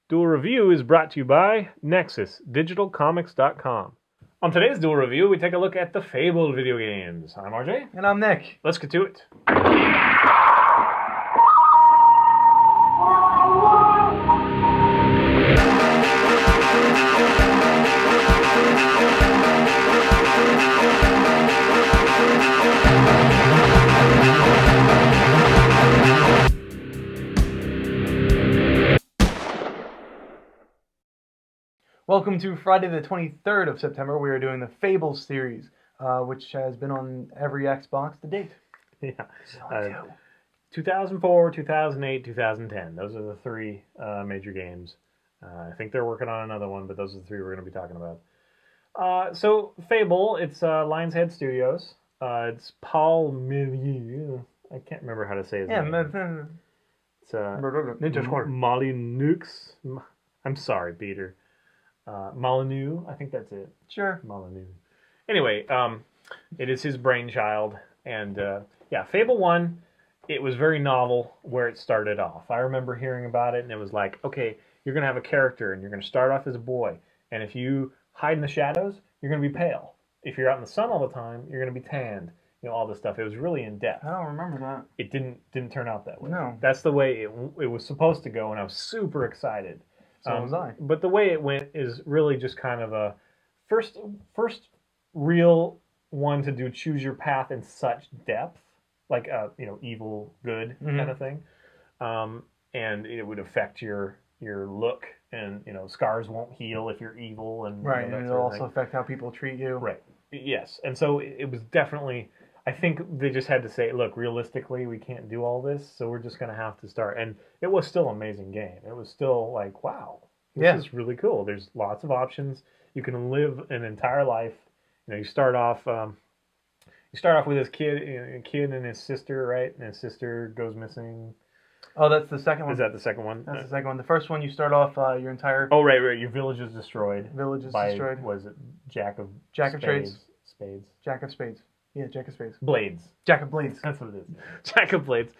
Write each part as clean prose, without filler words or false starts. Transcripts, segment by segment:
Duel Review is brought to you by NexusDigitalComics.com. On today's Duel Review, we take a look at the Fable video games. I'm RJ. And I'm Nick. Let's get to it. Welcome to Friday the 23rd of September. We are doing the Fable series, which has been on every Xbox to date. Yeah. 2004, 2008, 2010. Those are the three major games. I think they're working on another one, but those are the three we're going to be talking about. So, Fable, it's Lionshead Studios. It's Paul Milieu. I can't remember how to say his name. It's Molyneux. I'm sorry, Peter. Molyneux, I think that's it. Sure. Molyneux. Anyway, it is his brainchild, and yeah, Fable 1, it was very novel where it started off. I remember hearing about it, and it was like, okay, you're going to have a character, and you're going to start off as a boy, and if you hide in the shadows, you're going to be pale. If you're out in the sun all the time, you're going to be tanned. You know, all this stuff. It was really in-depth. I don't remember that. It didn't turn out that way. No. That's the way it was supposed to go, and I was super excited. So was I. But the way it went is really just kind of a first real one to do choose your path in such depth, like evil good kind of thing, and it would affect your look, and scars won't heal if you're evil, and right, and it'll also affect how people treat you. Right. Yes, and so it was definitely. I think they just had to say, look, realistically, we can't do all this, so we're just going to have to start. And it was still an amazing game. It was still like, wow, this is really cool. There's lots of options. You can live an entire life. You start off with this kid and his sister, right? And his sister goes missing. Oh, that's the second one. Is that the second one? That's the second one. The first one, you start off your entire. Oh, right. Your village is destroyed. Destroyed. Was it Jack of Trades? Spades. Jack of Spades. Yeah, Jack of Spades. Blades. Jack of Blades. That's what it is. Jack of Blades.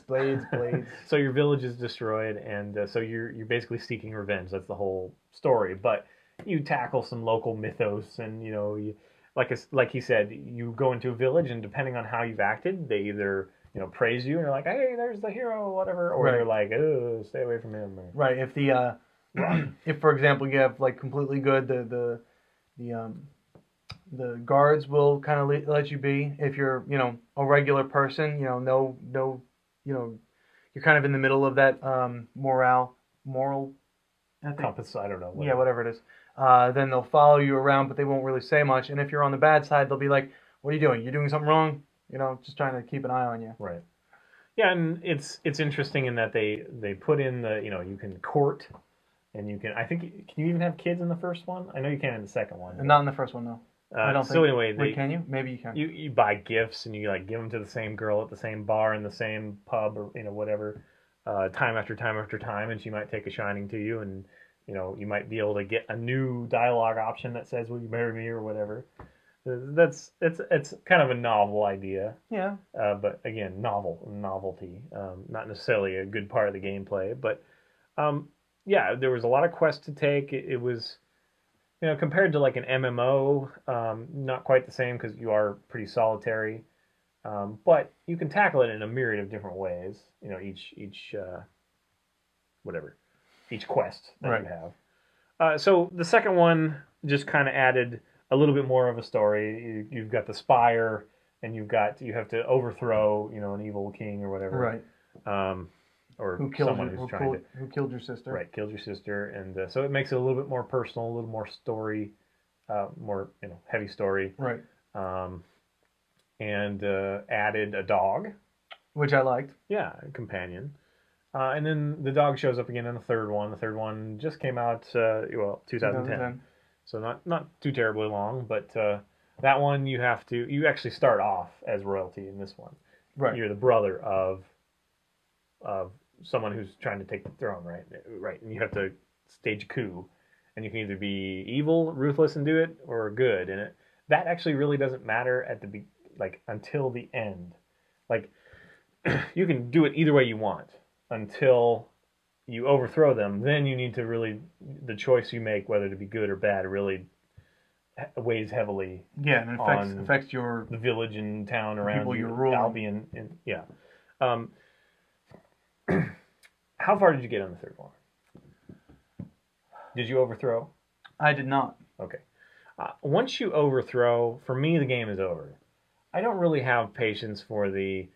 Blades. So your village is destroyed, and so you're basically seeking revenge. That's the whole story. But you tackle some local mythos, and you like he said, you go into a village, and depending on how you've acted, they either praise you and they're like, hey, there's the hero, or whatever, or they're like, oh, stay away from him. Right. If the if for example you have like completely good, the guards will kind of let you be. If you're, a regular person, you're kind of in the middle of that moral compass. I don't know. Yeah, whatever it is. Then they'll follow you around, but they won't really say much. And if you're on the bad side, they'll be like, "What are you doing? You're doing something wrong." Just trying to keep an eye on you. Right. Yeah, and it's interesting in that they put in the you can court, and you can. I think can you even have kids in the first one? I know you can in the second one. And not in the first one, no. I don't think. So anyway, wait, can you? Maybe you can. You buy gifts and you give them to the same girl at the same bar in the same pub or whatever, time after time after time, and she might take a shining to you, and you might be able to get a new dialogue option that says, "Will you marry me?" or whatever. It's kind of a novel idea. Yeah. But again, novelty, not necessarily a good part of the gameplay, but yeah, there was a lot of quests to take. It was. Compared to like an MMO, not quite the same because you are pretty solitary, but you can tackle it in a myriad of different ways. Each quest that you have. So the second one just kind of added a little bit more of a story. You've got the Spire, and you have to overthrow an evil king or whatever. Right. Or who killed who killed your sister? Right, killed your sister, and so it makes it a little bit more personal, a little more story, more heavy story. Right. And added a dog, which I liked. Yeah, a companion. And then the dog shows up again in the third one. The third one just came out 2010. So not too terribly long, but that one you actually start off as royalty in this one. Right. You're the brother of someone who's trying to take the throne, right? Right, and you have to stage a coup, and you can either be evil, ruthless, and do it, or good. And that actually really doesn't matter until the end. Like, you can do it either way you want until you overthrow them, then you need to really the choice you make whether to be good or bad really weighs heavily Yeah, and it on affects your the village and town around people you, you're ruling. Albion, and yeah. Um, how far did you get on the third one? Did you overthrow? I did not. Okay. Once you overthrow, for me, the game is over. I don't really have patience for the.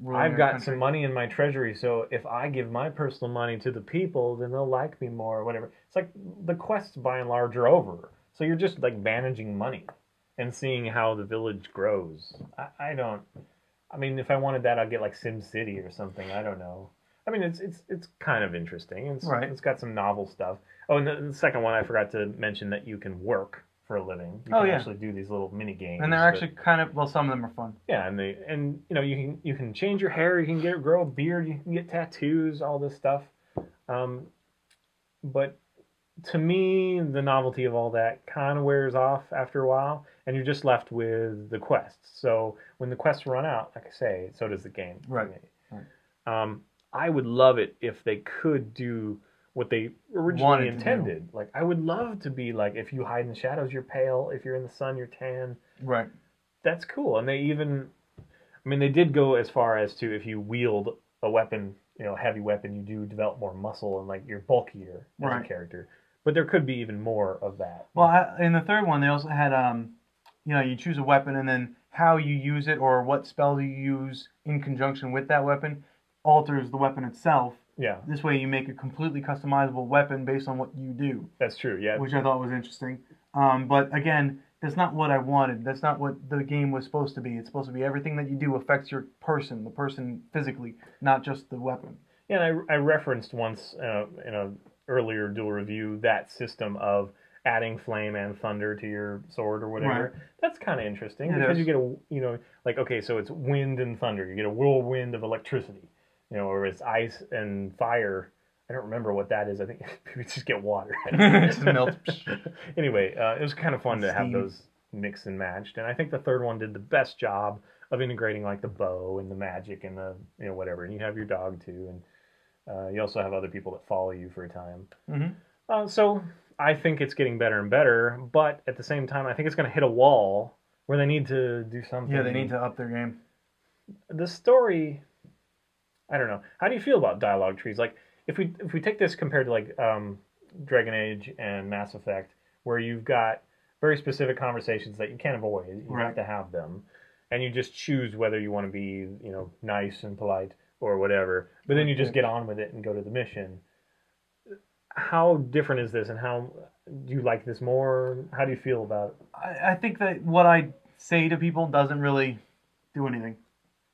Ruling I've your got country. some money in my treasury, so if I give my personal money to the people, then they'll like me more, or whatever. It's like the quests, by and large, are over. So you're just like managing money and seeing how the village grows. I don't. I mean, if I wanted that, I'd get like Sim City or something. I don't know. I mean, it's kind of interesting. Right. It's got some novel stuff. Oh, and the second one, I forgot to mention that you can work for a living. You Oh, can yeah. actually do these little mini games. And they're actually kind of, well, some of them are fun. Yeah, and you know you can change your hair, you can grow a beard, you can get tattoos, all this stuff. But to me, the novelty of all that kind of wears off after a while, and you're just left with the quests. So when the quests run out, like I say, so does the game. Right. Right. I would love it if they could do what they originally intended. Like, I would love to be like, if you hide in the shadows, you're pale. If you're in the sun, you're tan. Right. That's cool. And they even, I mean, they did go as far as to if you wield a weapon, you know, heavy weapon, you do develop more muscle and like you're bulkier as a character. But there could be even more of that. Well, in the third one, they also had, you know, you choose a weapon and then how you use it or what spell you use in conjunction with that weapon alters the weapon itself. Yeah. This way you make a completely customizable weapon based on what you do. That's true, yeah. Which I thought was interesting. But again, that's not what I wanted. That's not what the game was supposed to be. It's supposed to be everything that you do affects your person, the person physically, not just the weapon. Yeah, and I referenced once in a earlier Duel review that system of adding flame and thunder to your sword or whatever. Right. That's kind of interesting because you get a, you know, like, okay, so it's wind and thunder. You get a whirlwind of electricity, you know, or it's ice and fire. I don't remember what that is. I think we just get water. Just melt. Anyway, it was kind of fun to have those mixed and matched. And I think the third one did the best job of integrating like the bow and the magic and the, you know, whatever. And you have your dog too. And you also have other people that follow you for a time. Mm-hmm. So I think it's getting better and better. But at the same time, I think it's going to hit a wall where they need to do something. Yeah, they need to up their game. The story, I don't know. How do you feel about dialogue trees? Like, if we take this compared to like Dragon Age and Mass Effect, where you've got very specific conversations that you can't avoid, you have to have them, and you just choose whether you want to be, you know, nice and polite or whatever, but then you just get on with it and go to the mission. How different is this, and how do you like this more? How do you feel about it? I think that what I say to people doesn't really do anything.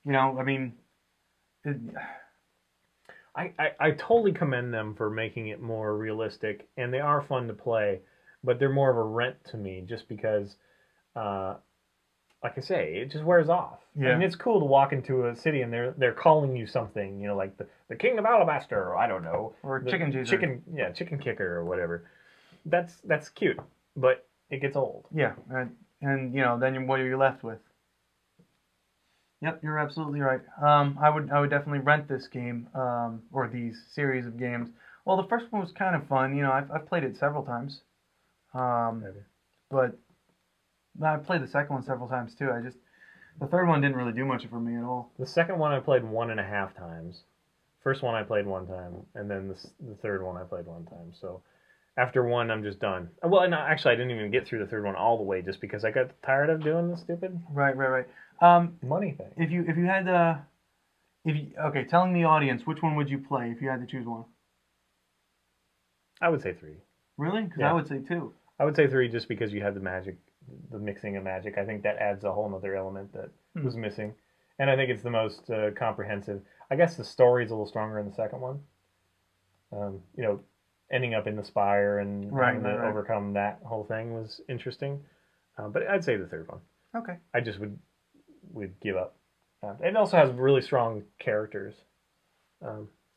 You know, I mean, I totally commend them for making it more realistic, and they are fun to play, but they're more of a rent to me just because, like I say, it just wears off. Yeah. I mean, it's cool to walk into a city and they're calling you something, you know, like the King of Alabaster, or I don't know, or chicken juicer. Chicken kicker or whatever. That's cute, but it gets old. Yeah, and you know, then what are you left with? Yep, you're absolutely right. I would definitely rent this game, or these series of games. Well, the first one was kind of fun. You know, I've played it several times. But I played the second one several times too. The third one didn't really do much for me at all. The second one I played 1.5 times. First one I played 1 time, and then the third one I played 1 time. So after 1, I'm just done. Well, no, actually, I didn't even get through the third one all the way, just because I got tired of doing the stupid right. money thing. If you had okay, telling the audience, which one would you play if you had to choose one? I would say 3. Really? Because I would say 2. I would say 3 just because you have the magic, the mixing of magic. I think that adds a whole other element that was missing. And I think it's the most comprehensive. I guess the story is a little stronger in the second one. You know, ending up in the spire and having to overcome that whole thing was interesting. But I'd say the third one. Okay. I just would give up. It also has really strong characters.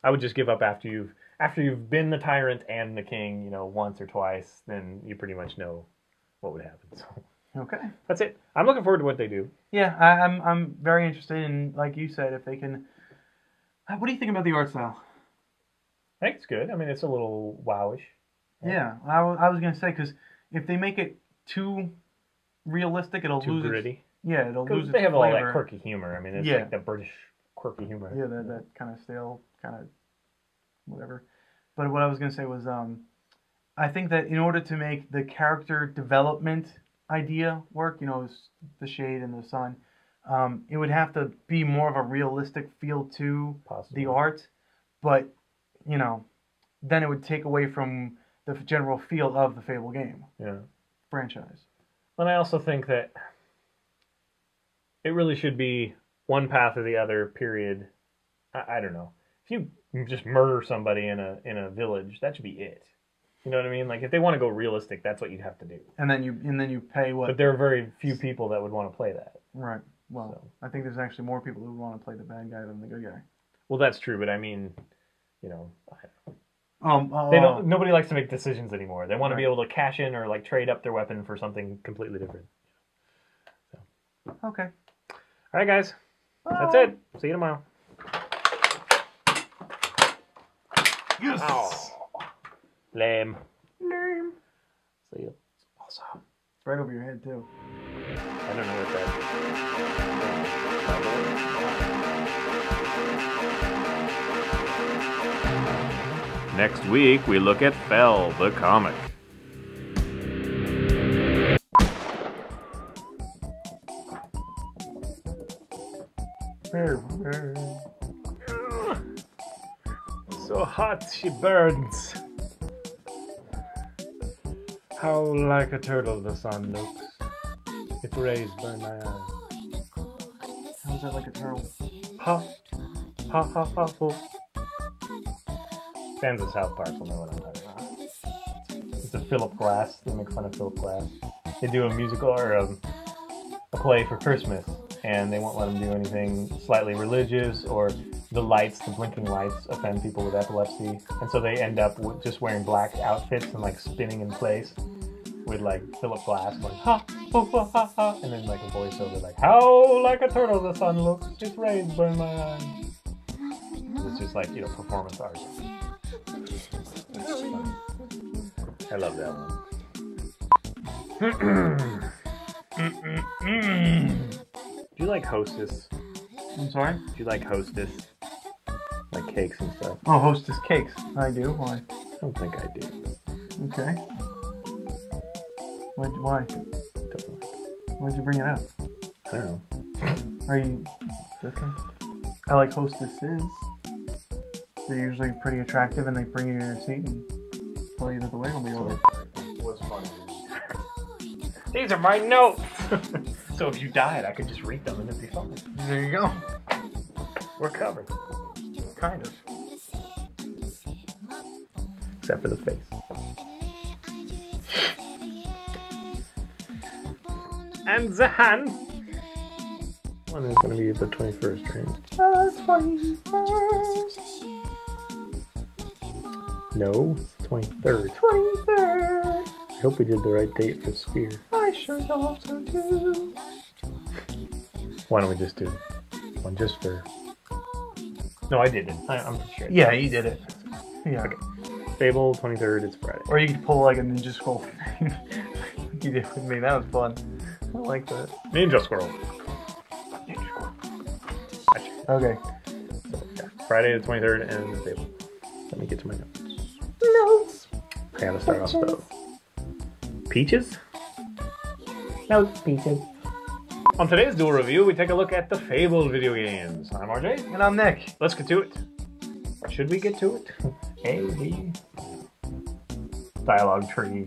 I would just give up after you've been the tyrant and the king, you know, once or twice. Then you pretty much know what would happen. So okay, that's it. I'm looking forward to what they do. Yeah, I'm very interested in, like you said, if they can. What do you think about the art style? think it's good. I mean, it's a little wowish. Yeah, I was gonna say, because if they make it too realistic, it'll Too lose gritty. it'll lose its They have all flavor. that quirky humor. I mean, it's like the British quirky humor. Yeah, that kind of stale, kind of whatever. But what I was gonna say was, I think that in order to make the character development idea work, the shade and the sun, it would have to be more of a realistic feel to the art. But then it would take away from the general feel of the Fable game franchise. And I also think that it really should be one path or the other, period. I don't know. If you just murder somebody in a village, that should be it. You know what I mean? Like, if they want to go realistic, that's what you'd have to do. And then you pay what? But there are very few people that would want to play that. Right. Well, I think there's actually more people who would want to play the bad guy than the good guy. Well, that's true, but I mean, I don't know. Nobody likes to make decisions anymore. They want to be able to cash in or like trade up their weapon for something completely different. So. Okay. All right, guys. That's it. See you tomorrow. Yes. Oh. Lame. See you. Awesome. It's right over your head too. I don't know what that is. Next week, we look at Fell, the comic. So hot she burns. How like a turtle the sun looks. Its rays burn my eyes. How's that like a turtle? Ha. Ha ha ha ha. Fans of South Park will know what I'm talking about. It's a Philip Glass. They make fun of Philip Glass. They do a musical or a play for Christmas, and they won't let them do anything slightly religious, or the blinking lights offend people with epilepsy, and so they end up with just wearing black outfits and like spinning in place with like Philip Glass going ha ha ha ha ha, and then like a voiceover like, how like a turtle the sun looks, its rays burn my eyes. It's just like, performance art. I love that one. Do you like Hostess? I'm sorry? Do you like Hostess? Like cakes and stuff? Oh, Hostess cakes. I do. Why? I don't think I do. Okay. Why? Why'd you bring it up? I don't know. Are you different? I like Hostesses. They're usually pretty attractive, and they bring you to your seat and tell you that the wait will be over. What's funny? These are my notes! So if you died, I could just read them and it'd be fine. There you go. We're covered. Kind of. Except for the face. And the hand. One is going to be the 21st, right? 21st. No, 23rd. 23rd. I hope we did the right date for Sphere. I sure hope so too. Why don't we just do one just for... No, I didn't. I'm pretty sure. Yeah, you did it. Yeah. Okay. Fable, 23rd, it's Friday. Or you could pull like a ninja scroll. You did with me. That was fun. I like that. Ninja Squirrel. Ninja Squirrel. Gotcha. Okay. So, yeah. Friday the 23rd and Fable. Let me get to my notes. Notes. I gotta start off though. Peaches? No, peaches. On today's Duel review, we take a look at the Fable video games. I'm RJ. And I'm Nick. Let's get to it. Or should we get to it? A, B. Dialogue tree.